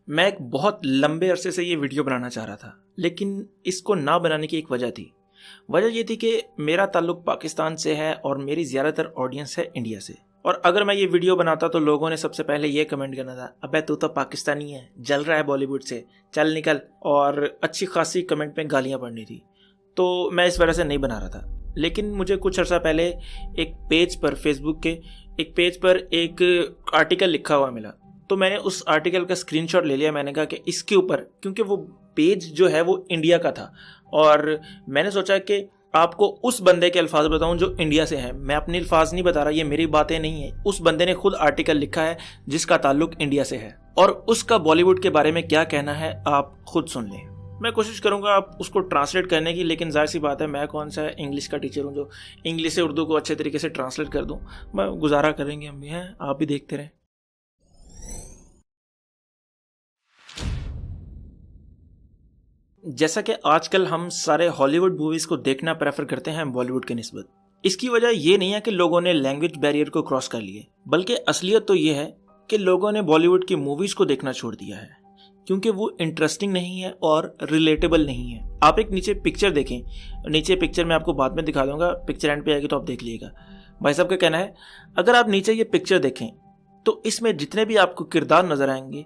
मैं एक बहुत लंबे अरसे से ये वीडियो बनाना चाह रहा था, लेकिन इसको ना बनाने की एक वजह थी। वजह ये थी कि मेरा ताल्लुक पाकिस्तान से है और मेरी ज़्यादातर ऑडियंस है इंडिया से। और अगर मैं ये वीडियो बनाता तो लोगों ने सबसे पहले ये कमेंट करना था, अबे तू तो पाकिस्तानी है, जल रहा है बॉलीवुड से, चल निकल। और अच्छी खासी कमेंट में गालियाँ पड़नी थी, तो मैं इस वजह से नहीं बना रहा था। लेकिन मुझे कुछ अर्सा पहले एक पेज पर, फेसबुक के एक पेज पर एक आर्टिकल लिखा हुआ मिला, तो मैंने उस आर्टिकल का स्क्रीनशॉट ले लिया। मैंने कहा कि इसके ऊपर, क्योंकि वो पेज जो है वो इंडिया का था, और मैंने सोचा कि आपको उस बंदे के अल्फाज बताऊं जो इंडिया से है। मैं अपने अल्फाज नहीं बता रहा, ये मेरी बातें नहीं है, उस बंदे ने खुद आर्टिकल लिखा है जिसका ताल्लुक इंडिया से है, और उसका बॉलीवुड के बारे में क्या कहना है आप खुद सुन लें। मैं कोशिश करूंगा आप उसको ट्रांसलेट करने की, लेकिन जाहिर सी बात है मैं कौन सा इंग्लिश का टीचर हूं जो इंग्लिश से उर्दू को अच्छे तरीके से ट्रांसलेट कर दूं। मैं गुजारा करेंगे हम भी, हैं आप भी देखते रहें। जैसा कि आजकल हम सारे हॉलीवुड मूवीज़ को देखना प्रेफर करते हैं बॉलीवुड के निस्बत। इसकी वजह ये नहीं है कि लोगों ने लैंग्वेज बैरियर को क्रॉस कर लिए, बल्कि असलियत तो ये है कि लोगों ने बॉलीवुड की मूवीज़ को देखना छोड़ दिया है, क्योंकि वो इंटरेस्टिंग नहीं है और रिलेटेबल नहीं है। आप एक नीचे पिक्चर देखें, नीचे पिक्चर मैं आपको बाद में दिखा दूंगा, पिक्चर एंड पे आएगी तो आप देख लीजिएगा। भाई साहब का कहना है, अगर आप नीचे ये पिक्चर देखें तो इसमें जितने भी आपको किरदार नजर आएंगे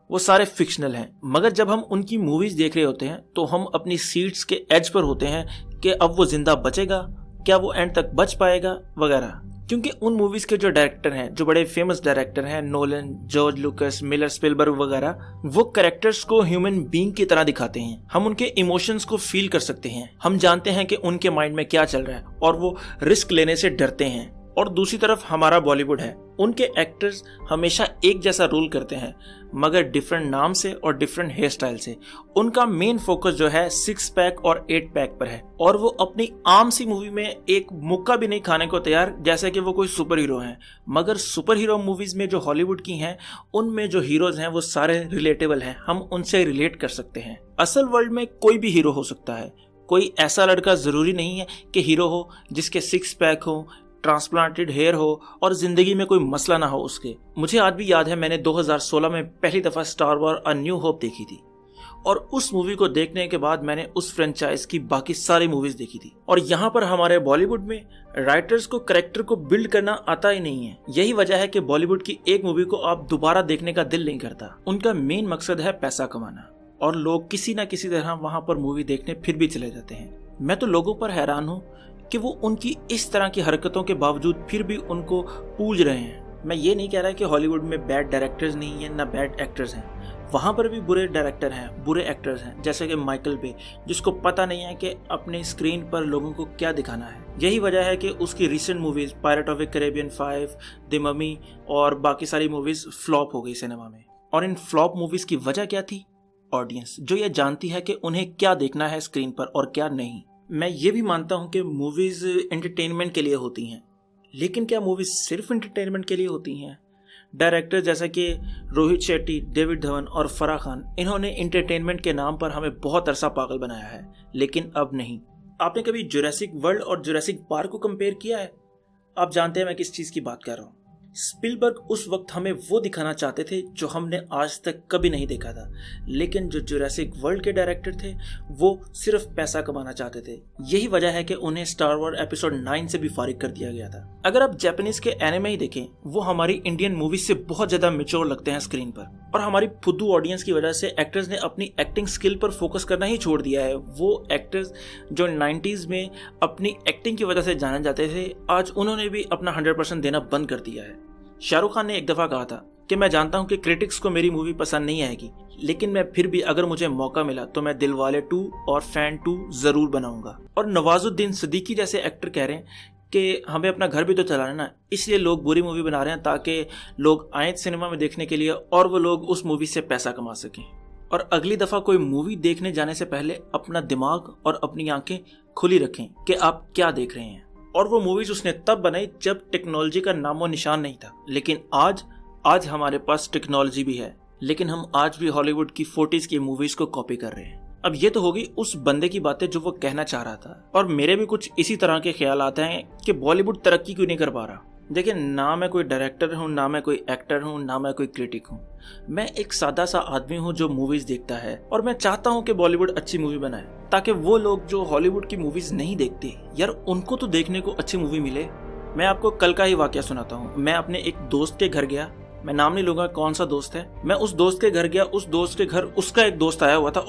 वो सारे फिक्शनल हैं, मगर जब हम उनकी मूवीज देख रहे होते हैं तो हम अपनी सीट्स के एज पर होते हैं कि अब वो जिंदा बचेगा, क्या वो एंड तक बच पाएगा वगैरह। क्योंकि उन मूवीज के जो डायरेक्टर हैं, जो बड़े फेमस डायरेक्टर हैं, Nolan, George Lucas, Miller, Spielberg वगैरह, वो कैरेक्टर्स को ह्यूमन बीइंग की तरह दिखाते हैं। हम उनके इमोशंस को फील कर सकते हैं, हम जानते हैं कि उनके माइंड में क्या चल रहा है, और वो रिस्क लेने से डरते हैं। और दूसरी तरफ हमारा बॉलीवुड है, उनके एक्टर्स हमेशा एक जैसा रोल करते हैं, मगर डिफरेंट नाम से और डिफरेंट हेयर स्टाइल से। उनका मेन फोकस जो है 6 पैक और 8 पैक पर है, और वो अपनी आम सी मूवी में एक मुक्का भी नहीं खाने को तैयार, जैसे कि वो कोई सुपर हीरो हैं। मगर सुपर हीरो मूवीज में जो हॉलीवुड की हैं, उनमें जो हीरोज हैं वो सारे रिलेटेबल हैं, हम उनसे रिलेट कर सकते हैं। असल वर्ल्ड में कोई भी हीरो हो सकता है, कोई ऐसा लड़का जरूरी नहीं है कि हीरो हो जिसके 6 पैक हो, ट्रांसप्लांटेड हेयर हो और जिंदगी में कोई मसला ना हो उसके। मुझे आज भी याद है, मैंने 2016 में पहली दफा star war a new hope देखी थी, और उस मूवी को देखने के बाद मैंने उस फ्रेंचाइज की बाकी सारी मूवीज देखी थी। और यहाँ पर हमारे बॉलीवुड में राइटर्स को कैरेक्टर को बिल्ड करना आता ही नहीं है। यही वजह है कि बॉलीवुड की एक मूवी को आप दोबारा देखने का दिल नहीं करता। उनका मेन मकसद है पैसा कमाना, और लोग किसी ना किसी तरह वहां पर मूवी देखने फिर भी चले जाते हैं। मैं तो लोगों पर हैरान हूँ कि वो उनकी इस तरह की हरकतों के बावजूद फिर भी उनको पूज रहे हैं। मैं ये नहीं कह रहा कि हॉलीवुड में बैड डायरेक्टर्स नहीं है, ना बैड एक्टर्स हैं, वहाँ पर भी बुरे डायरेक्टर हैं, बुरे एक्टर्स हैं, जैसे कि माइकल बे, जिसको पता नहीं है कि अपने स्क्रीन पर लोगों को क्या दिखाना है। यही वजह है कि उसकी recent movies pirate of the Caribbean 5, the mummy और बाकी सारी मूवीज फ्लॉप हो गई सिनेमा में। और इन फ्लॉप मूवीज की वजह क्या थी? ऑडियंस जो ये जानती है कि उन्हें क्या देखना है स्क्रीन पर और क्या नहीं। मैं ये भी मानता हूं कि मूवीज एंटरटेनमेंट के लिए होती हैं, लेकिन क्या मूवीज सिर्फ एंटरटेनमेंट के लिए होती हैं? डायरेक्टर जैसा कि रोहित शेट्टी, डेविड धवन और फराह खान, इन्होंने एंटरटेनमेंट के नाम पर हमें बहुत अरसा पागल बनाया है, लेकिन अब नहीं। आपने कभी जुरासिक वर्ल्ड और जुरासिक पार्क को कंपेयर किया है? आप जानते हैं मैं किस चीज की बात कर रहा हूँ। स्पिलबर्ग उस वक्त हमें वो दिखाना चाहते थे जो हमने आज तक कभी नहीं देखा था, लेकिन जो जुरासिक वर्ल्ड के डायरेक्टर थे वो सिर्फ पैसा कमाना चाहते थे। यही वजह है कि उन्हें स्टार वॉर एपिसोड 9 से भी फारिग कर दिया गया था। अगर आप जापानीज के एनिमे ही देखें, वो हमारी इंडियन मूवीज से बहुत ज्यादा मेच्योर लगते हैं स्क्रीन पर, और हमारी फुद्दू ऑडियंस की वजह से एक्टर्स ने अपनी एक्टिंग स्किल पर फोकस करना ही छोड़ दिया है। वो एक्टर्स जो 90s में अपनी एक्टिंग की वजह से जाने जाते थे, आज उन्होंने भी अपना 100% देना बंद कर दिया है। शाहरुख खान ने एक दफा कहा था कि मैं जानता हूं कि क्रिटिक्स को मेरी मूवी पसंद नहीं आएगी, लेकिन मैं फिर भी अगर मुझे मौका मिला तो मैं दिलवाले 2 और फैन 2 जरूर बनाऊंगा। और नवाजुद्दीन सिद्दीकी जैसे एक्टर कह रहे हैं कि हमें अपना घर भी तो चलाना ना, इसलिए लोग बुरी मूवी बना रहे हैं ताकि लोग आए सिनेमा में देखने के लिए और वो लोग उस मूवी से पैसा कमा सकें। और अगली दफा कोई मूवी देखने जाने से पहले अपना दिमाग और अपनी आंखें खुली रखें कि आप क्या देख रहे हैं। और वो मूवीज उसने तब बनाई जब टेक्नोलॉजी का नामो निशान नहीं था, लेकिन आज हमारे पास टेक्नोलॉजी भी है, लेकिन हम आज भी हॉलीवुड की 40s की मूवीज को कॉपी कर रहे हैं। अब ये तो होगी उस बंदे की बातें जो वो कहना चाह रहा था, और मेरे भी कुछ इसी तरह के ख्याल आते हैं कि बॉलीवुड तरक्की क्यों नहीं कर पा रहा। देखिए, ना मैं कोई डायरेक्टर हूँ, ना मैं कोई एक्टर हूँ, ना मैं कोई क्रिटिक हूँ। मैं एक सादा सा आदमी हूँ जो मूवीज देखता है, और मैं चाहता हूँ कि बॉलीवुड अच्छी मूवी बनाए, ताकि वो लोग जो हॉलीवुड की मूवीज नहीं देखते यार, उनको तो देखने को अच्छी मूवी मिले। मैं आपको कल का ही वाकया सुनाता हूँ। मैं अपने एक दोस्त के घर गया, मैं नाम नहीं लूंगा कौन सा दोस्त है। मैं उस दोस्त के घर गया, उस दोस्त के घर उसका एक दोस्त आया हुआ था,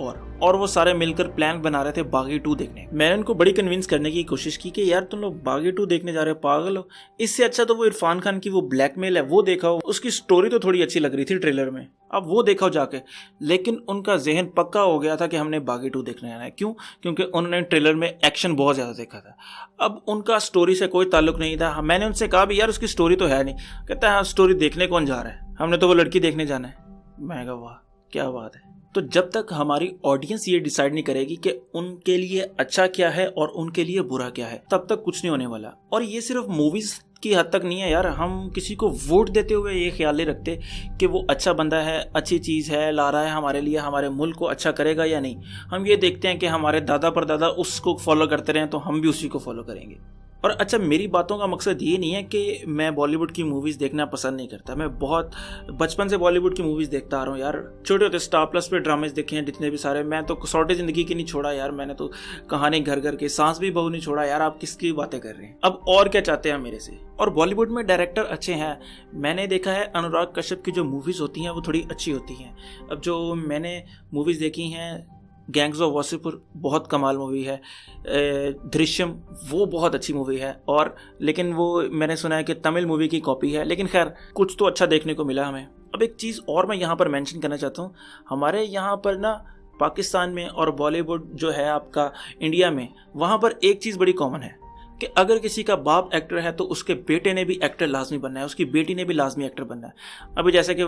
और वो सारे मिलकर प्लान बना रहे थे बागी 2 देखने। मैंने उनको बड़ी कन्विंस करने की कोशिश की कि यार तुम लोग बागी 2 देखने जा रहे हो, पागल हो। इससे अच्छा तो वो इरफान खान की वो ब्लैकमेल है वो देखा हो, उसकी स्टोरी तो थोड़ी अच्छी लग रही थी ट्रेलर में, अब वो देखा हो जाके। लेकिन उनका जहन पक्का हो गया था कि हमने बागी 2 देखने जाना है। क्यों? क्योंकि उन्होंने ट्रेलर में एक्शन बहुत ज्यादा देखा था। अब उनका स्टोरी से कोई ताल्लुक नहीं था। मैंने उनसे कहा भी यार उसकी स्टोरी तो है नहीं। कहता है हाँ, स्टोरी देखने कौन जा रहा है, हमने तो वो लड़की देखने जाना है। मैं कहा वाह क्या बात है। तो जब तक हमारी ऑडियंस ये डिसाइड नहीं करेगी कि उनके लिए अच्छा क्या है और उनके लिए बुरा क्या है, तब तक कुछ नहीं होने वाला। और ये सिर्फ मूवीज की हद तक नहीं है यार। हम किसी को वोट देते हुए ये ख्याल नहीं रखते कि वो अच्छा बंदा है, अच्छी चीज़ है, ला रहा है हमारे लिए, हमारे मुल्क को अच्छा करेगा या नहीं। हम ये देखते हैं कि हमारे दादा परदादा उसको फॉलो करते रहे तो हम भी उसी को फॉलो करेंगे। और अच्छा, मेरी बातों का मकसद ये नहीं है कि मैं बॉलीवुड की मूवीज़ देखना पसंद नहीं करता। मैं बहुत बचपन से बॉलीवुड की मूवीज़ देखता आ रहा हूँ यार। छोटे होते स्टार प्लस पे ड्रामेज देखे हैं जितने भी सारे। मैं तो सौटे ज़िंदगी की नहीं छोड़ा यार, मैंने तो कहानी घर घर के, सांस भी बहू नहीं छोड़ा यार। आप किसकी बातें कर रहे हैं? अब और क्या चाहते हैं मेरे से? और बॉलीवुड में डायरेक्टर अच्छे हैं। मैंने देखा है अनुराग कश्यप की जो मूवीज़ होती हैं वो थोड़ी अच्छी होती हैं। अब जो मैंने मूवीज़ देखी हैं, गैंग्स ऑफ वासेपुर बहुत कमाल मूवी है, दृश्यम वो बहुत अच्छी मूवी है, और लेकिन वो मैंने सुना है कि तमिल मूवी की कॉपी है। लेकिन खैर कुछ तो अच्छा देखने को मिला हमें। अब एक चीज़ और मैं यहाँ पर मेंशन करना चाहता हूँ। हमारे यहाँ पर ना पाकिस्तान में और बॉलीवुड जो है आपका इंडिया में, वहाँ पर एक चीज़ बड़ी कॉमन है कि अगर किसी का बाप एक्टर है तो उसके बेटे ने भी एक्टर लाजमी बनना है, उसकी बेटी ने भी लाजमी एक्टर बनना है। अभी जैसे कि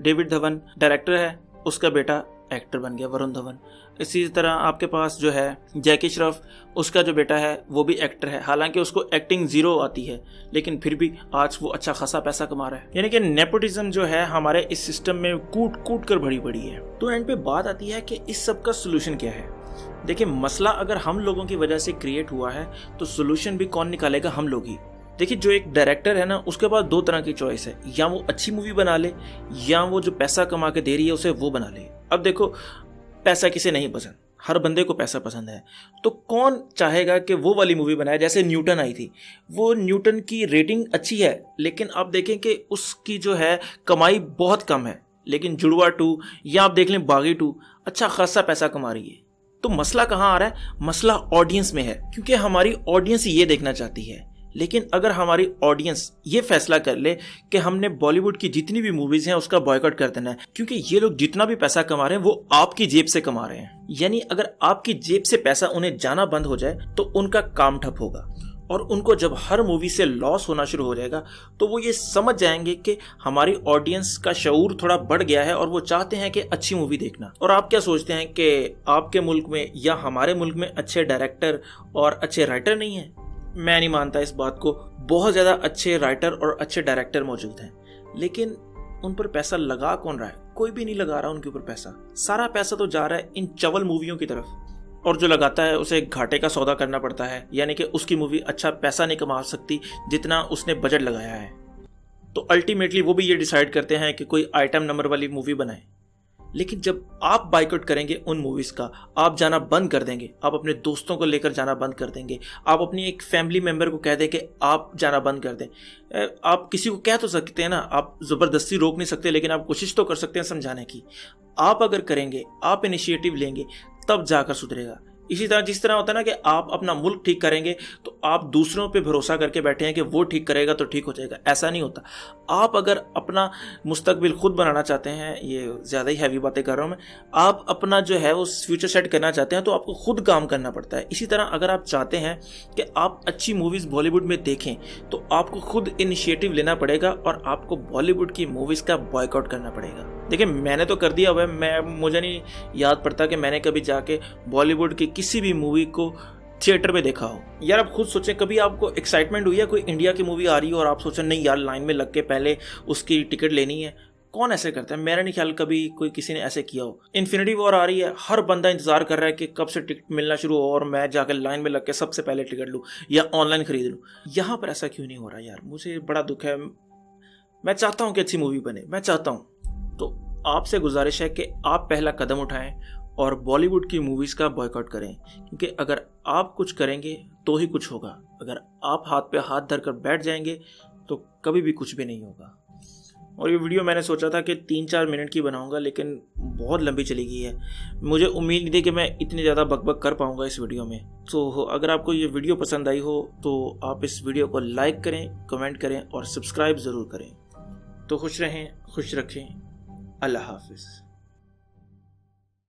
डेविड धवन डायरेक्टर है, उसका बेटा एक्टर बन गया वरुण धवन। इसी तरह आपके पास जो है जैकी श्रॉफ, उसका जो बेटा है वो भी एक्टर है। हालांकि उसको एक्टिंग जीरो आती है, लेकिन फिर भी आज वो अच्छा खासा पैसा कमा रहा है। यानी कि नेपोटिज्म जो है हमारे इस सिस्टम में कूट कूट कर भरी पड़ी है। तो एंड पे बात आती है कि इस सब का सोल्यूशन क्या है। देखिए, मसला अगर हम लोगों की वजह से क्रिएट हुआ है तो सोल्यूशन भी कौन निकालेगा? हम लोग ही। देखिए, जो एक डायरेक्टर है ना, उसके पास 2 तरह की चॉइस है, या वो अच्छी मूवी बना ले, या वो जो पैसा कमा के दे रही है उसे वो बना ले। अब देखो, पैसा किसे नहीं पसंद? हर बंदे को पैसा पसंद है। तो कौन चाहेगा कि वो वाली मूवी बनाए? जैसे न्यूटन आई थी, वो न्यूटन की रेटिंग अच्छी है, लेकिन आप देखें कि उसकी जो है कमाई बहुत कम है। लेकिन जुड़वा 2 या आप देख लें बागी 2 अच्छा खासा पैसा कमा रही है। तो मसला कहाँ आ रहा है? मसला ऑडियंस में है, क्योंकि हमारी ऑडियंस ये देखना चाहती है। लेकिन अगर हमारी ऑडियंस ये फैसला कर ले कि हमने बॉलीवुड की जितनी भी मूवीज हैं उसका बॉयकॉट कर देना है, क्योंकि ये लोग जितना भी पैसा कमा रहे हैं वो आपकी जेब से कमा रहे हैं, यानी अगर आपकी जेब से पैसा उन्हें जाना बंद हो जाए तो उनका काम ठप होगा। और उनको जब हर मूवी से लॉस होना शुरू हो जाएगा तो वो ये समझ जाएंगे कि हमारी ऑडियंस का शऊर थोड़ा बढ़ गया है और वो चाहते हैं कि अच्छी मूवी देखना। और आप क्या सोचते हैं कि आपके मुल्क में या हमारे मुल्क में अच्छे डायरेक्टर और अच्छे राइटर नहीं हैं? मैं नहीं मानता इस बात को। बहुत ज़्यादा अच्छे राइटर और अच्छे डायरेक्टर मौजूद हैं, लेकिन उन पर पैसा लगा कौन रहा है? कोई भी नहीं लगा रहा उनके ऊपर पैसा। सारा पैसा तो जा रहा है इन चवल मूवियों की तरफ, और जो लगाता है उसे घाटे का सौदा करना पड़ता है, यानी कि उसकी मूवी अच्छा पैसा नहीं कमा सकती जितना उसने बजट लगाया है। तो अल्टीमेटली वो भी ये डिसाइड करते हैं कि कोई आइटम नंबर वाली मूवी बनाए। लेकिन जब आप बाइकआउट करेंगे उन मूवीज़ का, आप जाना बंद कर देंगे, आप अपने दोस्तों को लेकर जाना बंद कर देंगे, आप अपनी एक फैमिली मेम्बर को कह दें कि आप जाना बंद कर दें। आप किसी को कह तो सकते हैं ना, आप ज़बरदस्ती रोक नहीं सकते, लेकिन आप कोशिश तो कर सकते हैं समझाने की। आप अगर करेंगे, आप इनिशिएटिव लेंगे, तब जाकर सुधरेगा। इसी तरह जिस तरह होता है ना कि आप अपना मुल्क ठीक करेंगे तो आप दूसरों पे भरोसा करके बैठे हैं कि वो ठीक करेगा तो ठीक हो जाएगा, ऐसा नहीं होता। आप अगर अपना मुस्तकबिल खुद बनाना चाहते हैं, ये ज़्यादा ही हैवी बातें कर रहा हूँ मैं, आप अपना जो है वो फ्यूचर सेट करना चाहते हैं तो आपको खुद काम करना पड़ता है। इसी तरह अगर आप चाहते हैं कि आप अच्छी मूवीज़ बॉलीवुड में देखें तो आपको खुद इनिशिएटिव लेना पड़ेगा और आपको बॉलीवुड की मूवीज़ का बॉयकॉट करना पड़ेगा। देखिए, मैंने तो कर दिया हुआ है। मुझे नहीं याद पड़ता कि मैंने कभी जाके बॉलीवुड की किसी भी मूवी को थिएटर में देखा हो। यार आप खुद सोचें, कभी आपको एक्साइटमेंट हुई है कोई इंडिया की मूवी आ रही हो और आप सोचें नहीं यार लाइन में लग के पहले उसकी टिकट लेनी है? कौन ऐसे करता है? मेरा नहीं ख्याल कभी कोई किसी ने ऐसे किया हो। इन्फिनिटी वॉर आ रही है, हर बंदा इंतजार कर रहा है कि कब से टिकट मिलना शुरू हो और मैं जाकर लाइन में लग के सबसे पहले टिकट लूँ या ऑनलाइन खरीद लूँ। यहाँ पर ऐसा क्यों नहीं हो रहा यार? मुझे बड़ा दुख है। मैं चाहता हूँ कि अच्छी मूवी बने, मैं चाहता हूँ। तो आपसे गुजारिश है कि आप पहला कदम उठाएं और बॉलीवुड की मूवीज़ का बॉयकॉट करें, क्योंकि अगर आप कुछ करेंगे तो ही कुछ होगा। अगर आप हाथ पे हाथ धरकर बैठ जाएंगे तो कभी भी कुछ भी नहीं होगा। और ये वीडियो मैंने सोचा था कि 3-4 मिनट की बनाऊंगा, लेकिन बहुत लंबी चली गई है। मुझे उम्मीद नहीं थी कि मैं इतनी ज़्यादा बकबक कर पाऊंगा इस वीडियो में। तो अगर आपको ये वीडियो पसंद आई हो तो आप इस वीडियो को लाइक करें, कमेंट करें और सब्सक्राइब ज़रूर करें। तो खुश रहें, खुश रखें। अल्लाह हाफिज़।